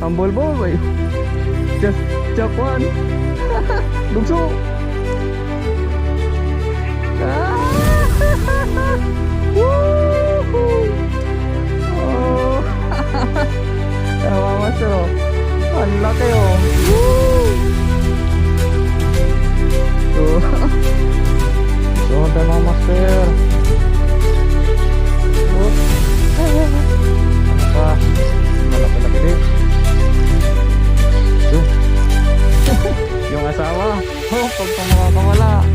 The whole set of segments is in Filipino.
Humble boy. Just one. Dugso. Woohoo! Oh. Tawa master oh. Ang laki oh. Woo! So tayo mga master. Oh. Ah, malaki-laki din. Yung asawa, oh, pag makakawala.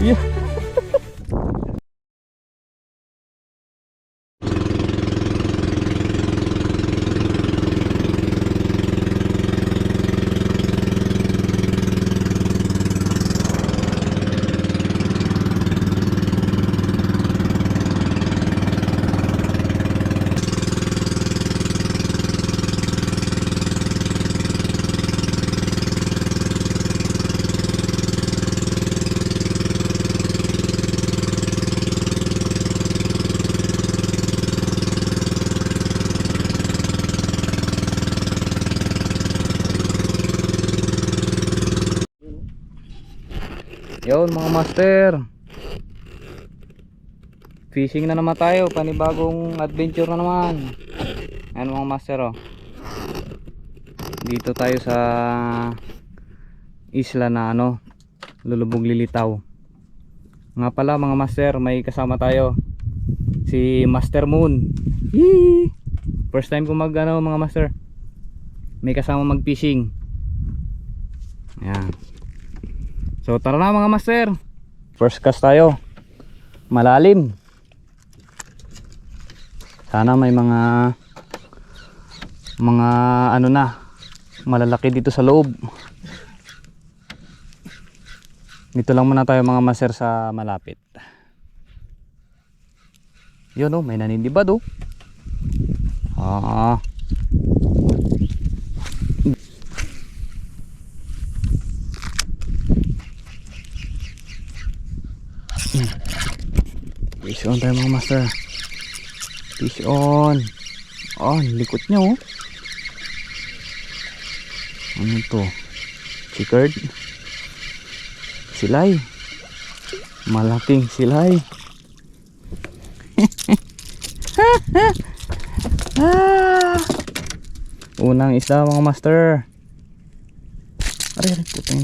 Yeah. Yun mga master, fishing na naman tayo, panibagong adventure na naman. Ayan mga master oh. Dito tayo sa isla na ano, Lulubog Lilitaw. Nga pala mga master, may kasama tayo, si Master Moon. Yee! First time ko mag ano mga master, may kasama mag fishing. Ayan. So tara na mga master. First cast tayo. Malalim. Sana may mga ano na, malalaki dito sa loob. Dito lang muna tayo mga master sa malapit. Yun oh, may nanindibad oh. Ah. Fish on tayo mga master. Fish on. Oh, likot nyo oh. Ano to? Chicard. Silay. Malaking silay. Ah! Unang isda mga master. Aray, putang.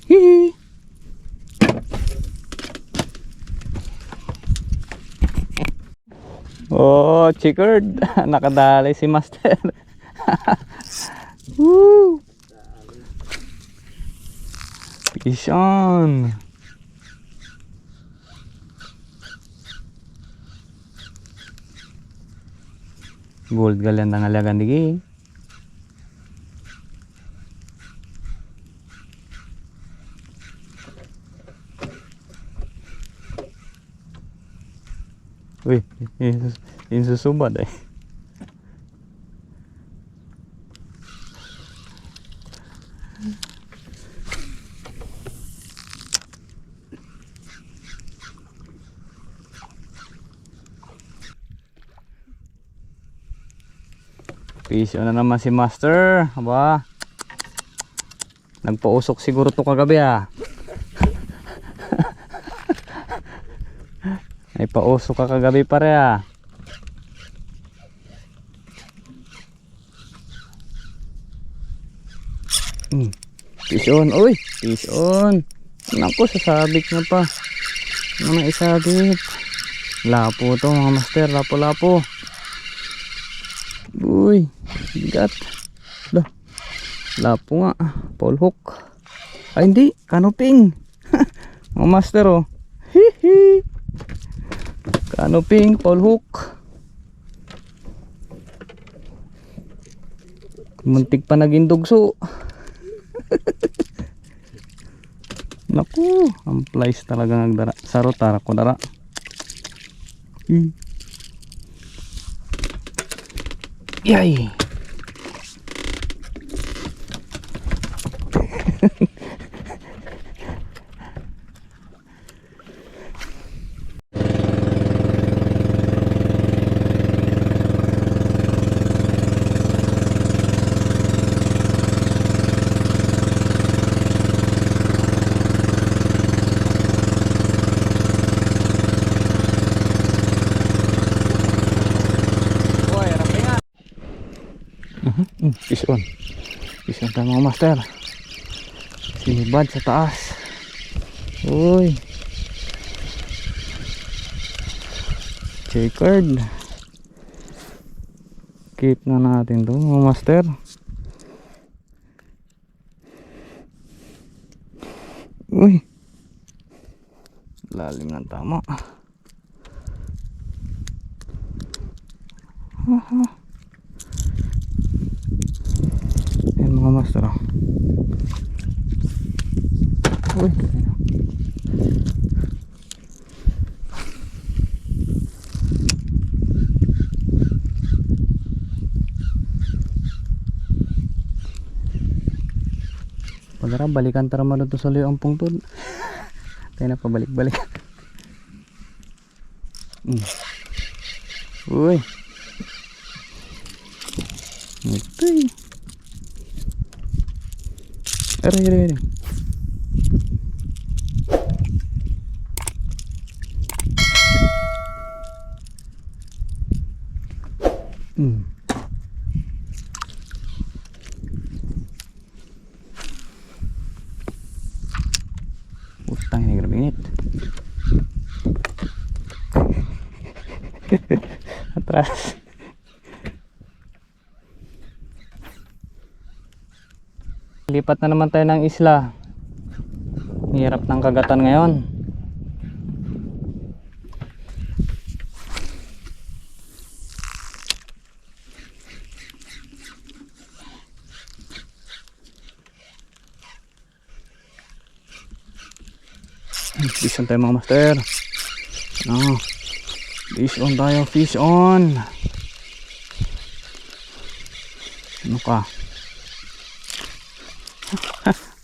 Hihi. Oh, chicard. Nakadali si master. Woo! Fish on. Gold galan ang alagan digi. Uy, yung susubad eh. Fish on na naman si master. Aba, nagpausok siguro to kagabi ah. Ay pausok ka kagabi pare ah. Fish on. Uy, fish on. Naku, sasabit na pa. Ano na isabit? Lapo to mga master. Lapo. Uy, bigat. Lapo nga. Paul hook. Ay hindi, kanuping. Mga master oh. Hihi. Kanuping, Paul hook. Muntik pa naging dugso. Naku, ang plies talaga nagdara. Sarot tara ko dara. Yay! Fish on. Fish on tayo mga master. Sinibad sa taas. Uy. Checkered. Keep na natin to mga master. Uy. Lalim ng tama. Ayan mga master. Uy. Pagkara balikan tara maluto sa liyo ang pungtod. Tayo na pabalik-balik. Uy. Ito eh. Aray. Utang ini grabe init. Atras. Lipat na naman tayo ng isla. Hirap ng kagatan ngayon. Fish on tayo mga master. Fish on tayo, fish on. Ano ka?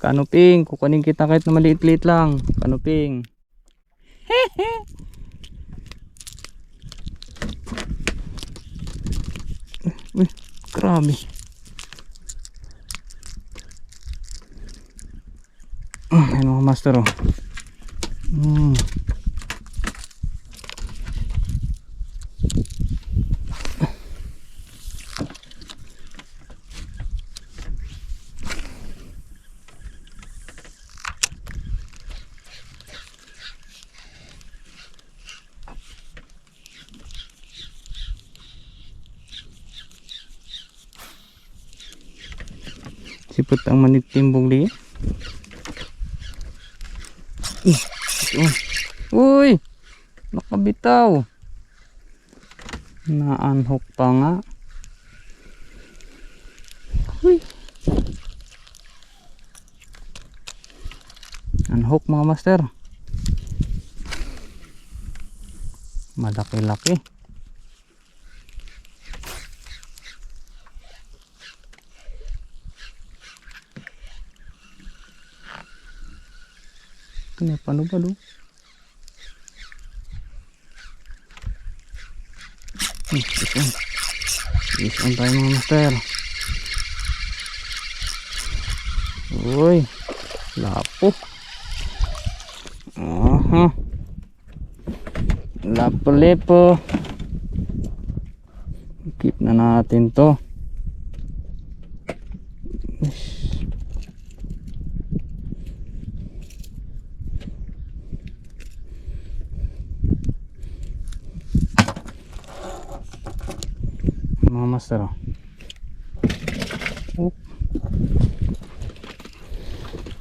Kanuping, kukunin kita kahit na maliit-liit lang. Kanuping. Uy, grabe. Ayan mga master oh. Sipot ang manitimbong li. Uy, nakabitaw. Na-unhook pa nga. Uy. Unhook mga master. Malaki-laki. Ini paano ba do? Isan tayo mga master. Uy, lapo. Lapo-lepo. Keep na natin to. Mga master oh.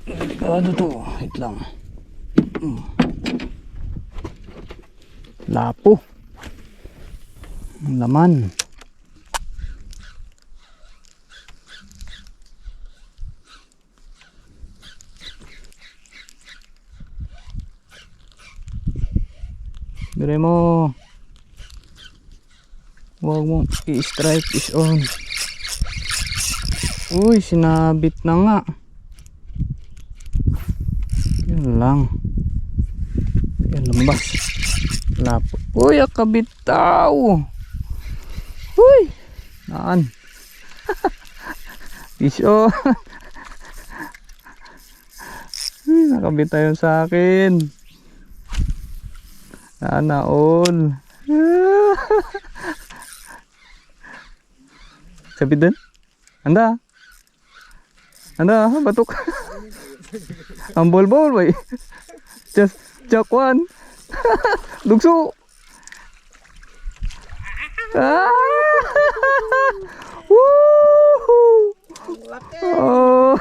Delikado to. Wait lang. Lapo. Ang laman. Bire mo. Huwag mong i-strike is on. Uy, sinabit na nga. Yun lang. Yan, lumabas. Lapo. Uy, akabitaw. Uy, naan. Fish on. Nakabitaw yun sa akin. Sana all. Sabi din. Anda. Anda, batok. Ang bol-bol, bay. Just one. Dugso. Ah! Woo! Oh.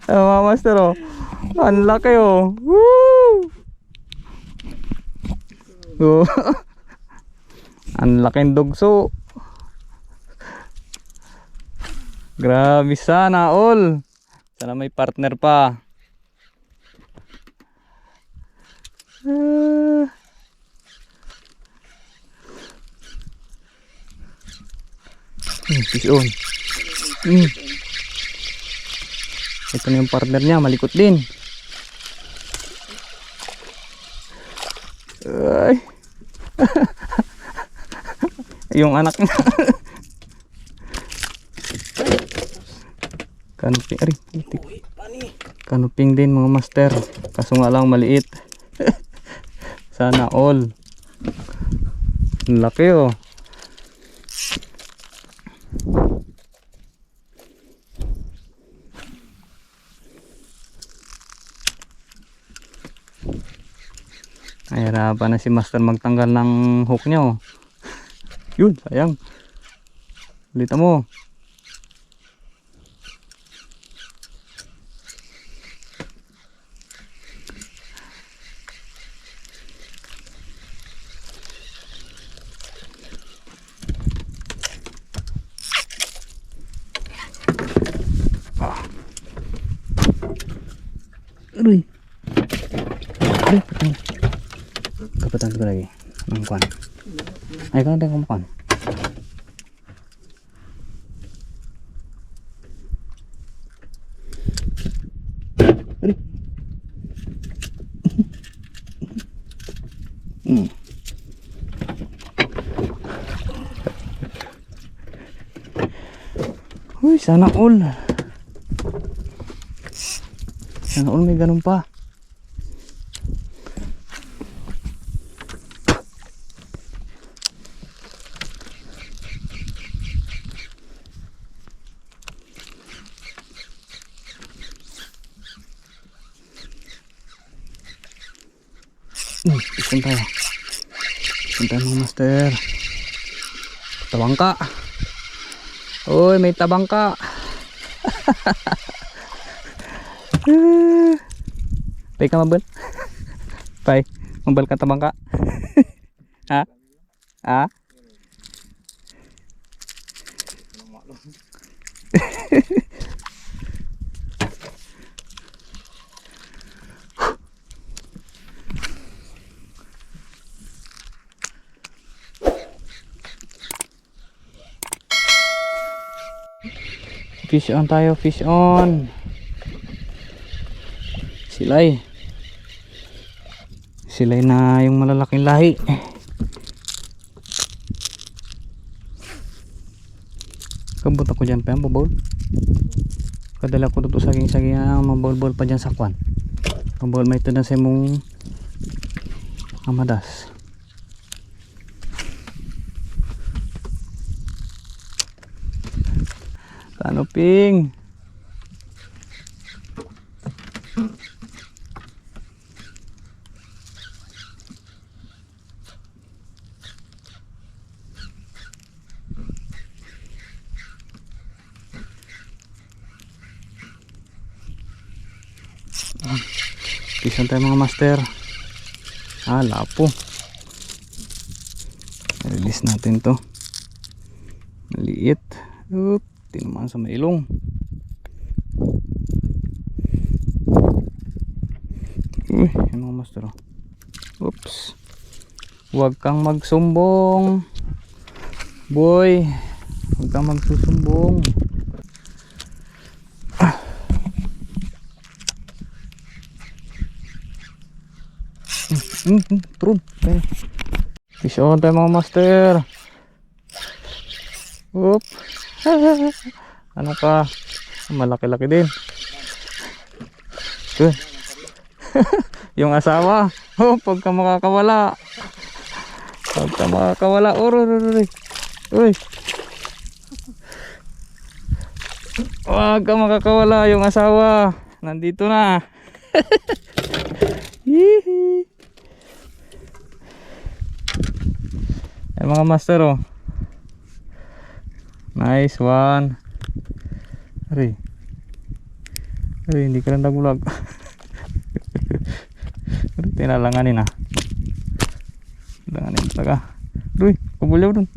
Mga master, oh. Ang laki, oh. Woo! Oh. Ang laking dugso. Grabe, sana all. Sana may partner pa. Fish on. Ito na yung partner niya, malikot din. Ay. Yung anak niya. Kanuping, ari, kanuping din mga master. Kaso nga lang maliit. Sana all. Laki, oh. Ay, harapan na si master magtanggal ng hook niya, oh. Yun, sayang. Ulitan mo. Aduh. Aduh, patang. Kapatan ko lagi. Ang kuan. Ay, kan tengok kuan. Aduh. Uy, sana all. Sana all may ganun pa. Isun tayo. Isun tayo mga master. Tabangka. Uy, may tabangka. Pai ka mabal? Pai, mabal ka tabangka? Ha? Ha? Fish on tayo, fish on. Silay. Silay na yung malalaking lahi. Kabot ako dyan pa yan, babawl. Kadala ko dito saging-saging mabawl-bawl pa dyan sa kwan. Mabawl may ito na sa mong amadas. Kanuping. Pisan tayo mga master. Lapo. Release natin to. Maliit. Oop. Tinamaan sa mailong. Uy, yan mga master. Oops. Huwag kang magsumbong. Boy, huwag kang magsusumbong. True. Fish on tayo mga master. Oop. Ano ka? Malaki-laki din. Good. Yung asawa. Oh, pagka makakawala. Pagka makakawala. Uy. Wag ka makakawala. Yung asawa. Nandito na. Hihi. Ay mga master oh. Nice one. Ari, hindi ka lang nagulag. Tinalanganin ah. Langanin talaga. Uy, kubulyaw dun.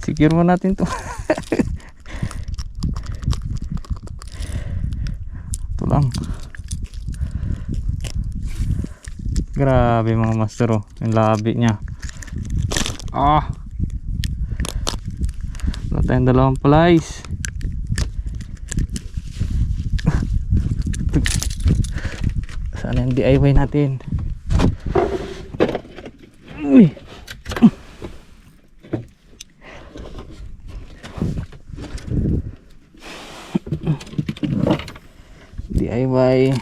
Secure mo natin to. Ito lang. Grabe mga master oh, yung labi niya. Wala tayong dalawang flies. Sana yung DIY natin. Uy. DIY.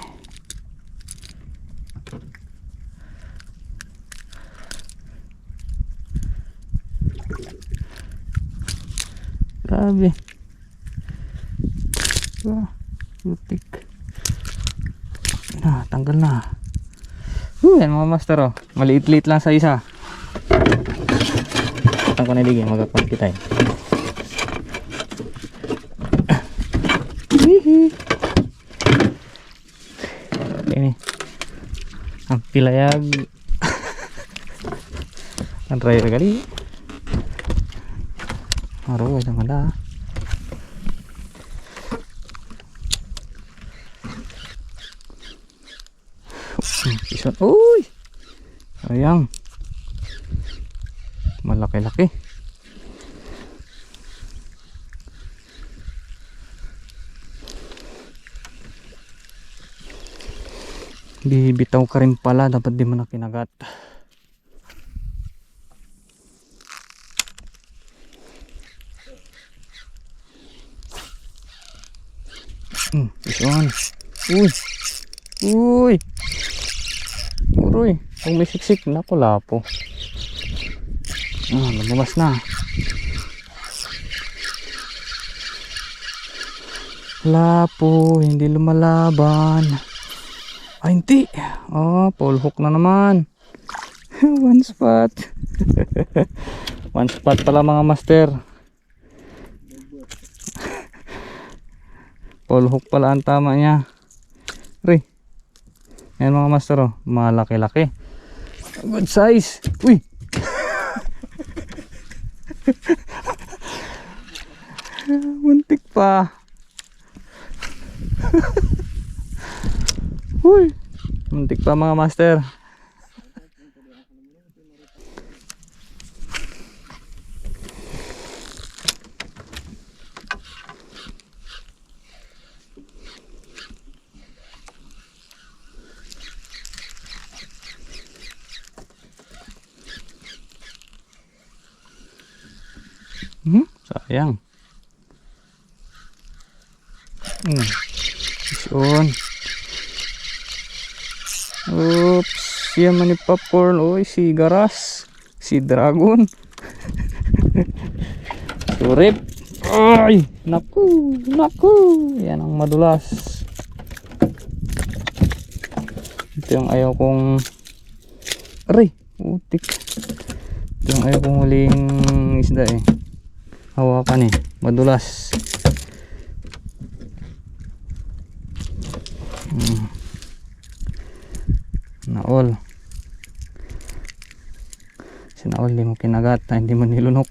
Grabe. Putik. Tanggal na. Yan mga master oh. Maliit-liit lang sa isa. Tangko na ligay. Magkakulit kita eh. Ini. Ang pilayag. Ang raya kali. Aroy naman na. Uy! Sayang. Malaki-laki. Bibitaw ka rin pala. Dapat di mo na kinagat. This one. Uy. Uy. Pag may siksik na ko lapo. Lumabas na. Lapo. Hindi lumalaban. Hindi. Pole hook na naman. One spot. One spot pala mga master. Pole hook pala ang tama niya. Ayan mga master oh. Malaki-laki. Good size. Uy. Muntik pa. Uy. Muntik pa mga master. Sayang. Fish on. Oops. Yan man yung popcorn. Uy, si garas. Si dragon. Surip. Ay, naku. Yan ang madulas. Ito yung ayaw kong utik. Ito yung ayaw kong huling isda eh. Hawakan eh, madulas. Naol. Sinaol, di mo kinagat, hindi mo nilunok.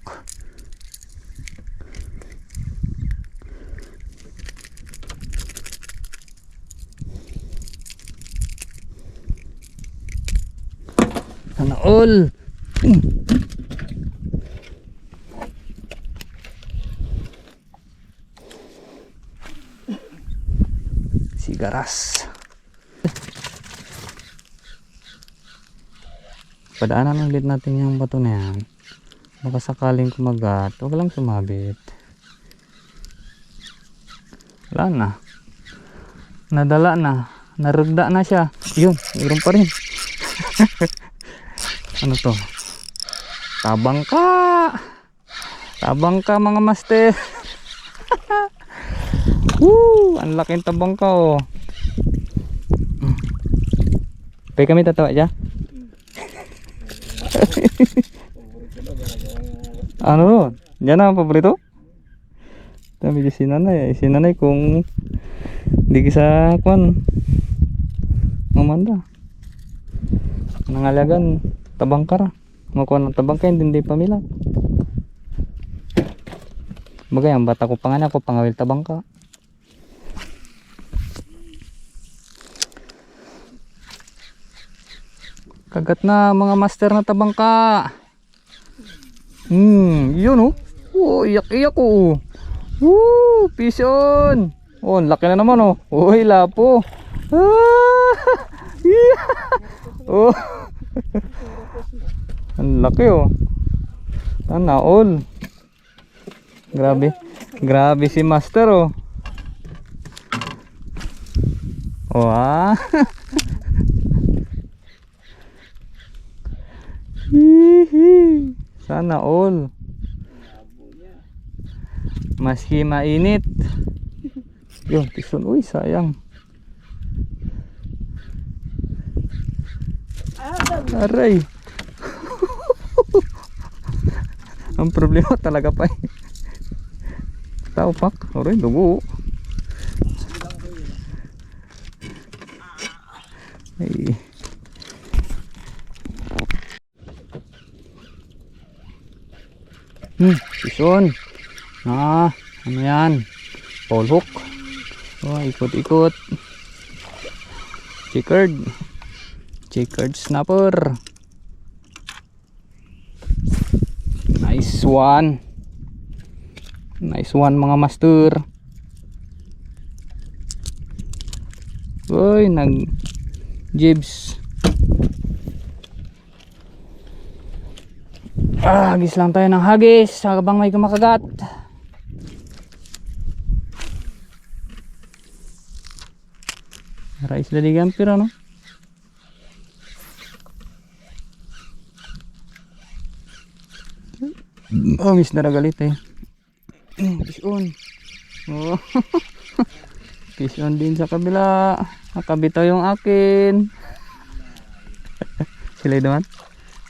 Naol. garas. Padaanan ulit natin yung bato na yan. Baka sakaling kumagat, huwag lang sumabit. Wala na. Nadala na. Narugda na siya. Yun, mayroon pa rin. Ano to? Tabangka! Tabangka mga master. Woo! Ang laking tabangka oh. Pwede kami tatawa siya? Ano? Yan ang paborito? Sabi si nanay. Si nanay kung hindi kisa kwan mamanda. Nangalagan tabangkara. Makuha ng tabangka hindi pamila. Bagay ang bata ko pangalan ko pangawil tabangka. Kagat na mga master na tabangka. Yun oh. Oh, iyak-iyak oh. Woo, pison. Oh, ang laki na naman oh. Uy, lapo. Ah! Yeah. Oh. Ang laki oh. Sana all. Grabe. Grabe si master oh. Oh ah. Hihi. Sana all. Maski mainit. Yun, pison. Uy, sayang. Aray. Ang problema talaga pa eh. Tao pak. Aray, dugo. Ay. Pison. Ano yan? Pole hook. Oh, ikot-ikot. Checkered snapper. Nice one. Nice one mga master. Uy, nag jibs. Hagis lang tayo ng hagis habang may kumakagat. Rice daligan pira no. Oh, miss na ragalit eh. Fish on. Oh. Fish on din sa kabila. Nakabitaw yung akin. Sila naman.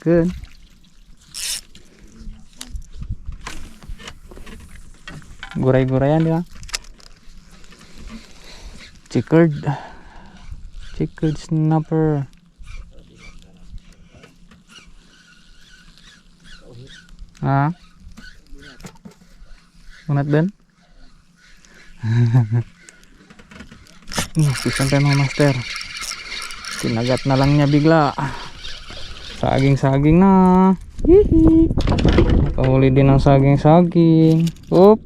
Good. Guray-gurayan di ba? Checkered snapper. Unat din? Pisan tayo mga master. Kinagat na lang niya bigla. Saging-saging na. Hihi. Nakahuli din ng saging-saging. Oop.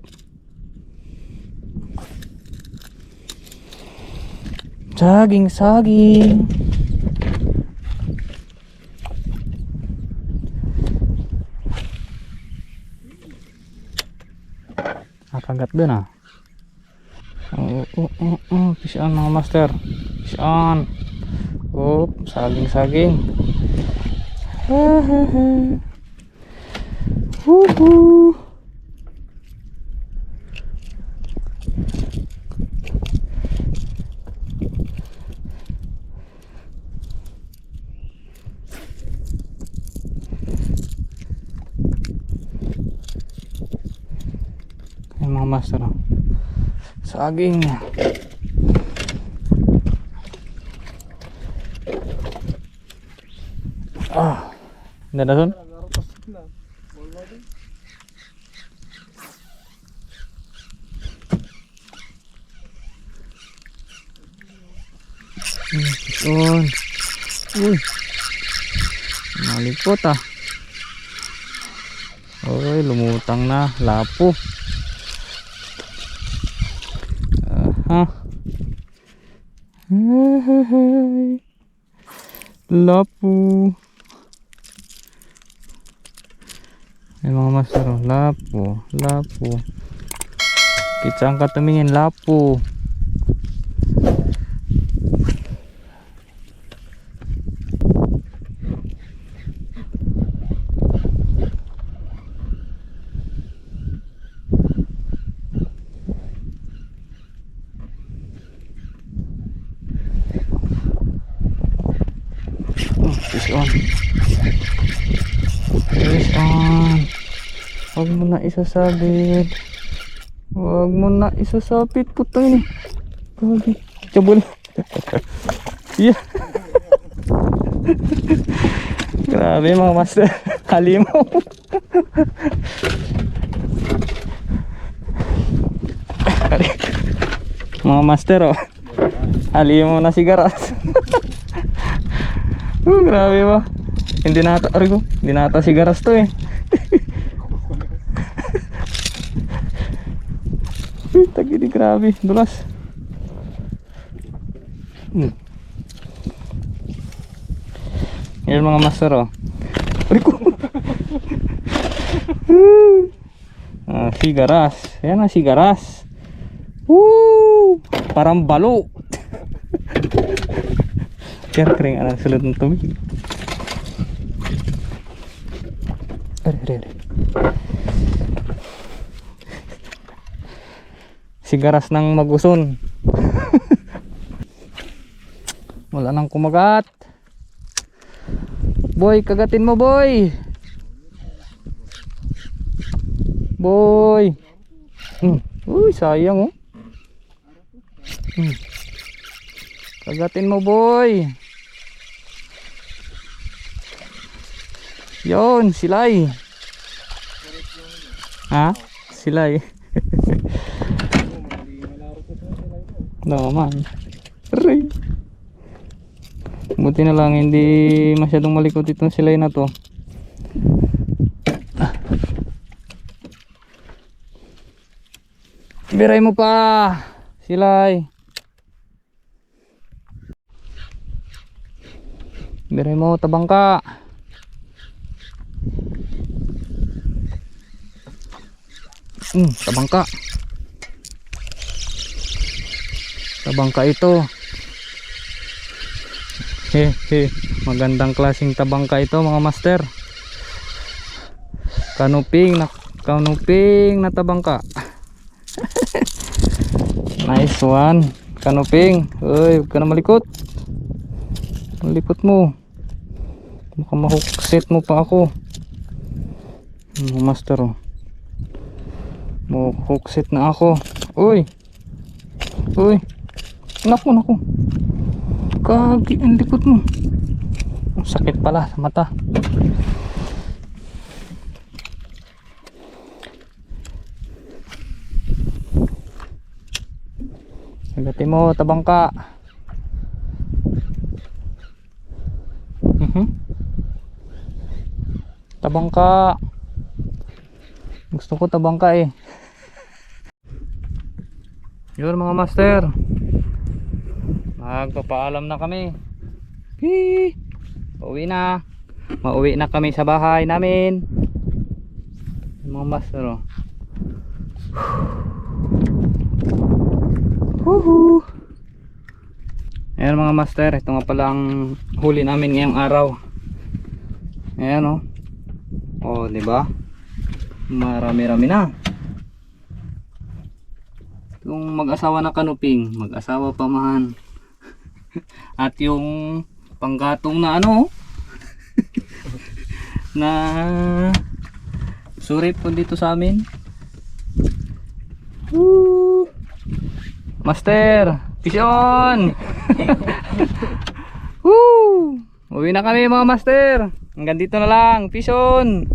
Saging-saging. Nakagat dun ah. Fish on mga master. Fish on. Oop, saging-saging. Woohoo. Ayan mga master. Saging. Hindi na sun? Yun. Uy. Malikot ah. Uy, lumutang na. Lapo. Ay, lapu. Ay mga master, oh. Lapu, lapu. Kitsaan ka tumingin, lapu. Fish on. Fish on. Huwag mo na isasabit. Huwag mo na isasabit. Putang ini. Kagi. Cabul. Yeah. Grabe mga master. Halimaw. Mga master, oh. Halimaw na sigaras. Grabe ba? Hindi nata, Argo. Hindi nata sigaras to eh. Tagili, grabe. Dulas. Yan mga master, oh. Argo. Sigaras. Yan ang sigaras. Woo! Parang balo. Kering anak sulit ng tubig. Are. Sigaras ng maguson. Wala nang kumagat. Boy, kagatin mo, boy. Boy. Uy, sayang, oh. Kagatin mo, boy. Yon, silay. Ha? Silay. Naman. Aray. Buti na lang hindi masyadong malikot itong silay na to. Biray mo pa, silay. Biray mo, tabangka. Tabangka. Tabangka ito. Magandang klaseng tabangka ito mga master. Kanuping na tabangka. Nice one. Kanuping. Uy, huwag ka na malikot. Malipot mo. Baka mahukset mo pa ako. Mga master, oh. Mahukset na ako. Uy. Naku. Kagi, ang likot mo. Ang sakit pala sa mata. Agatin mo, tabangka. Tabangka. Gusto ko tabangka eh. Yun mga master, magpapaalam na kami. Mauwi na kami sa bahay namin mga master, oh. Ayan mga master, ito nga pala ang huli namin ngayong araw. Ayan, oh. Oh, diba? Marami-rami na. Yung mag-asawa na kanuping, mag-asawa pa man. At yung panggatong na ano na surip po dito sa amin. Woo! Master, fish on. Woo! Uwi na kami mga master. Hanggang dito na lang, fish on.